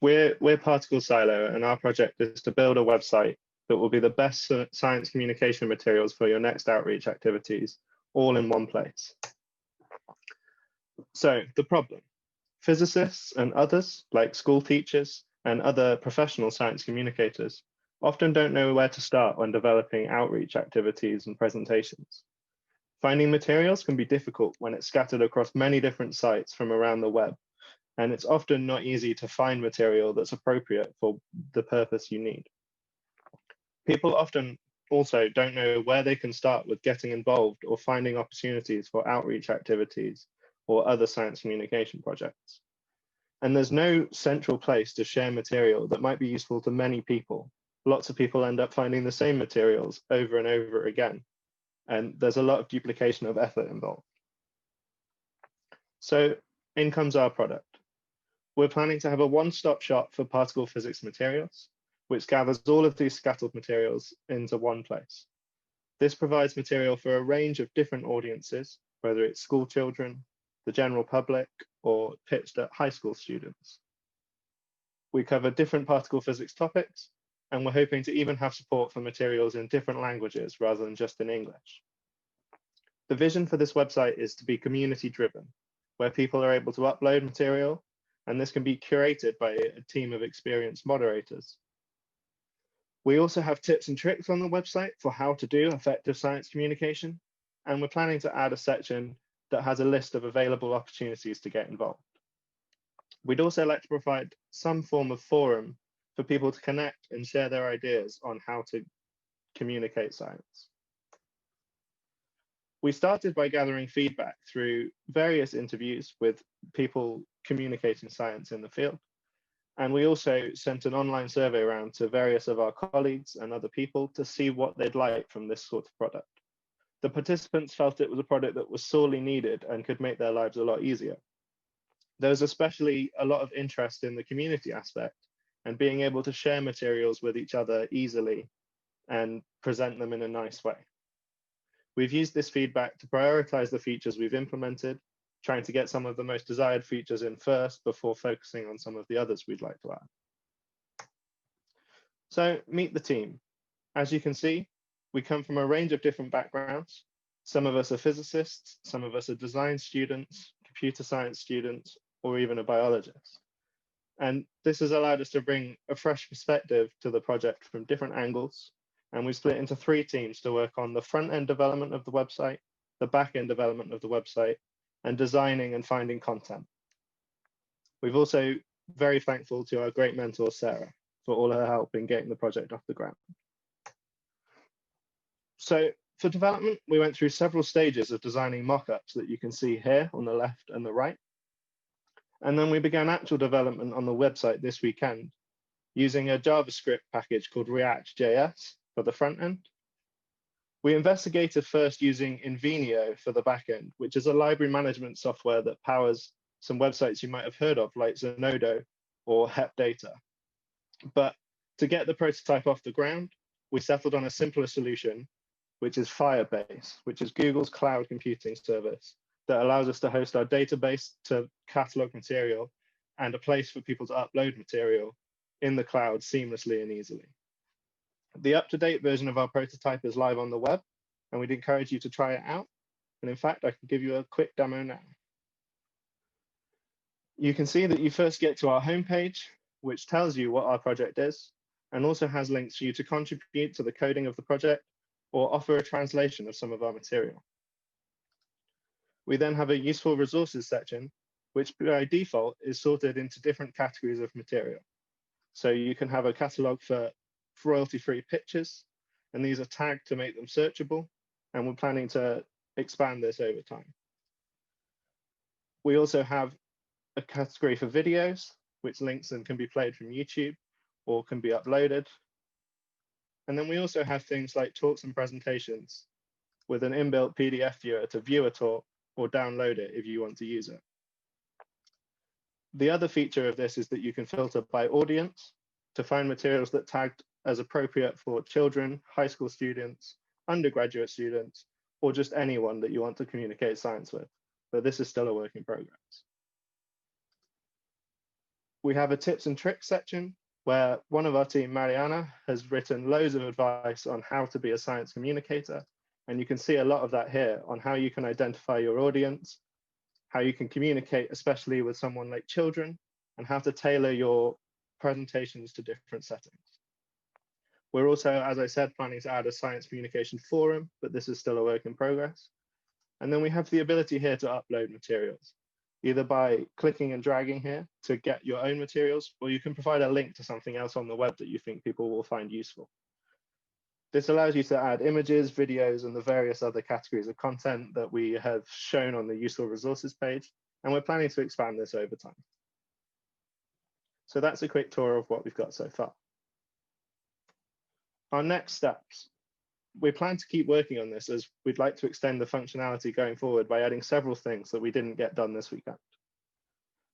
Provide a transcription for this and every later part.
We're Particle Silo, and our project is to build a website that will be the best science communication materials for your next outreach activities, all in one place. So the problem: physicists and others, like school teachers and other professional science communicators, often don't know where to start when developing outreach activities and presentations. Finding materials can be difficult when it's scattered across many different sites from around the web, and it's often not easy to find material that's appropriate for the purpose you need. People often also don't know where they can start with getting involved or finding opportunities for outreach activities or other science communication projects. And there's no central place to share material that might be useful to many people. Lots of people end up finding the same materials over and over again, and there's a lot of duplication of effort involved. So in comes our product. We're planning to have a one-stop shop for particle physics materials, which gathers all of these scattered materials into one place. This provides material for a range of different audiences, whether it's school children, the general public, or pitched at high school students. We cover different particle physics topics, and we're hoping to even have support for materials in different languages rather than just in English. The vision for this website is to be community-driven, where people are able to upload material, and this can be curated by a team of experienced moderators. We also have tips and tricks on the website for how to do effective science communication, and we're planning to add a section that has a list of available opportunities to get involved. We'd also like to provide some form of forum for people to connect and share their ideas on how to communicate science. We started by gathering feedback through various interviews with people communicating science in the field. And we also sent an online survey around to various of our colleagues and other people to see what they'd like from this sort of product. The participants felt it was a product that was sorely needed and could make their lives a lot easier. There was especially a lot of interest in the community aspect and being able to share materials with each other easily and present them in a nice way. We've used this feedback to prioritize the features we've implemented, trying to get some of the most desired features in first before focusing on some of the others we'd like to add. So meet the team. As you can see, we come from a range of different backgrounds. Some of us are physicists, some of us are design students, computer science students, or even a biologist. And this has allowed us to bring a fresh perspective to the project from different angles. And we split into 3 teams to work on the front-end development of the website, the back-end development of the website, and designing and finding content. We've also very thankful to our great mentor, Sarah, for all her help in getting the project off the ground. So for development, we went through several stages of designing mock-ups that you can see here on the left and the right. And then we began actual development on the website this weekend using a JavaScript package called React.js for the front end. We investigated first using Invenio for the backend, which is a library management software that powers some websites you might have heard of, like Zenodo or HepData. But to get the prototype off the ground, we settled on a simpler solution, which is Firebase, which is Google's cloud computing service that allows us to host our database to catalog material and a place for people to upload material in the cloud seamlessly and easily. The up-to-date version of our prototype is live on the web, and we'd encourage you to try it out. And in fact, I can give you a quick demo now. You can see that you first get to our homepage, which tells you what our project is, and also has links for you to contribute to the coding of the project or offer a translation of some of our material. We then have a useful resources section, which by default is sorted into different categories of material. So you can have a catalog for royalty-free pictures, and these are tagged to make them searchable, and we're planning to expand this over time. We also have a category for videos, which links and can be played from YouTube or can be uploaded. And then we also have things like talks and presentations with an inbuilt PDF viewer to view a talk or download it if you want to use it. The other feature of this is that you can filter by audience to find materials that tagged as appropriate for children, high school students, undergraduate students, or just anyone that you want to communicate science with. But this is still a work in progress. We have a tips and tricks section where one of our team, Mariana, has written loads of advice on how to be a science communicator. And you can see a lot of that here on how you can identify your audience, how you can communicate, especially with someone like children, and how to tailor your presentations to different settings. We're also, as I said, planning to add a science communication forum, but this is still a work in progress. And then we have the ability here to upload materials, either by clicking and dragging here to get your own materials, or you can provide a link to something else on the web that you think people will find useful. This allows you to add images, videos, and the various other categories of content that we have shown on the useful resources page, and we're planning to expand this over time. So that's a quick tour of what we've got so far. Our next steps. We plan to keep working on this as we'd like to extend the functionality going forward by adding several things that we didn't get done this weekend.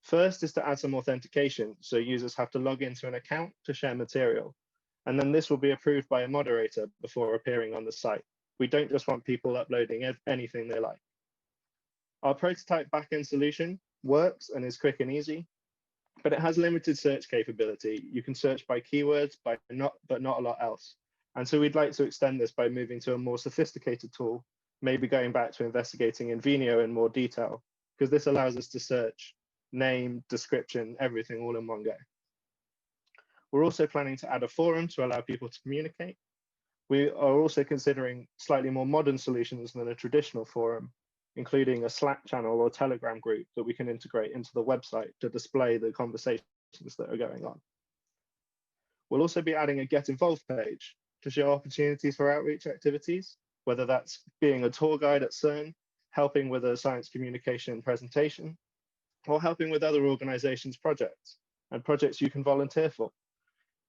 First is to add some authentication, so users have to log into an account to share material. And then this will be approved by a moderator before appearing on the site. We don't just want people uploading anything they like. Our prototype backend solution works and is quick and easy, but it has limited search capability. You can search by keywords, but not a lot else. And so we'd like to extend this by moving to a more sophisticated tool, maybe going back to investigating in Vimeo in more detail, because this allows us to search name, description, everything all in one go. We're also planning to add a forum to allow people to communicate. We are also considering slightly more modern solutions than a traditional forum, including a Slack channel or Telegram group that we can integrate into the website to display the conversations that are going on. We'll also be adding a Get Involved page to show opportunities for outreach activities, whether that's being a tour guide at CERN, helping with a science communication presentation, or helping with other organizations' projects and projects you can volunteer for.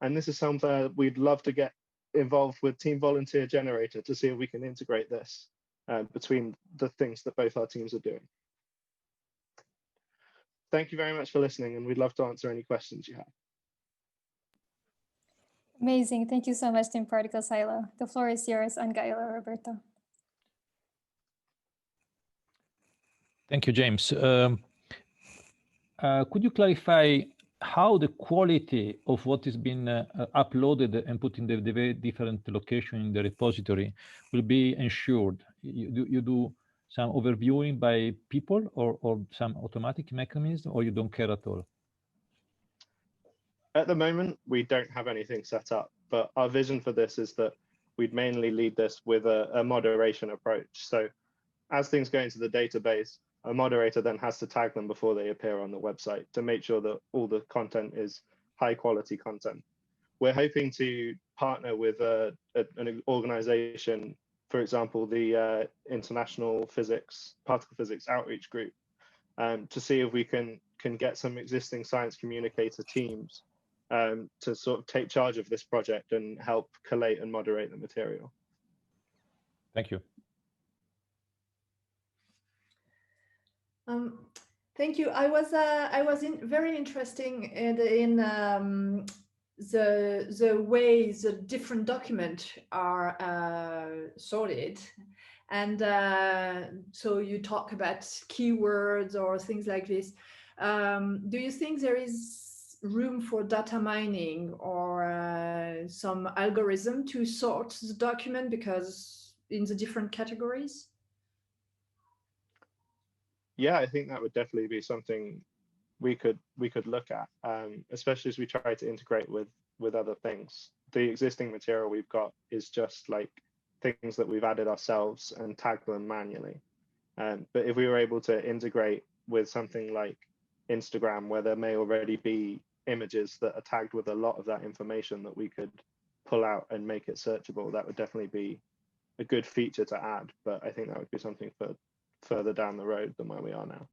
And this is something we'd love to get involved with Team Volunteer Generator to see if we can integrate this between the things that both our teams are doing. Thank you very much for listening, and we'd love to answer any questions you have. Amazing. Thank you so much, Team Particle Silo. The floor is yours, Angaila, Roberto. Thank you, James. Could you clarify how the quality of what is been uploaded and put in the different location in the repository will be ensured? You do some overviewing by people or some automatic mechanism, or you don't care at all? At the moment, we don't have anything set up, but our vision for this is that we'd mainly lead this with a moderation approach. So as things go into the database, a moderator then has to tag them before they appear on the website to make sure that all the content is high quality content. We're hoping to partner with an organization, for example, the International Particle Physics Outreach Group, to see if we can get some existing science communicator teams to sort of take charge of this project and help collate and moderate the material. Thank you. Thank you. I was very interesting in the way the different documents are sorted, and so you talk about keywords or things like this. Do you think there is room for data mining or some algorithm to sort the document because in the different categories? Yeah, I think that would definitely be something we could look at, especially as we try to integrate with other things. The existing material we've got is just like things that we've added ourselves and tagged them manually. But if we were able to integrate with something like Instagram, where there may already be images that are tagged with a lot of that information that we could pull out and make it searchable, that would definitely be a good feature to add. But I think that would be something for further down the road than where we are now.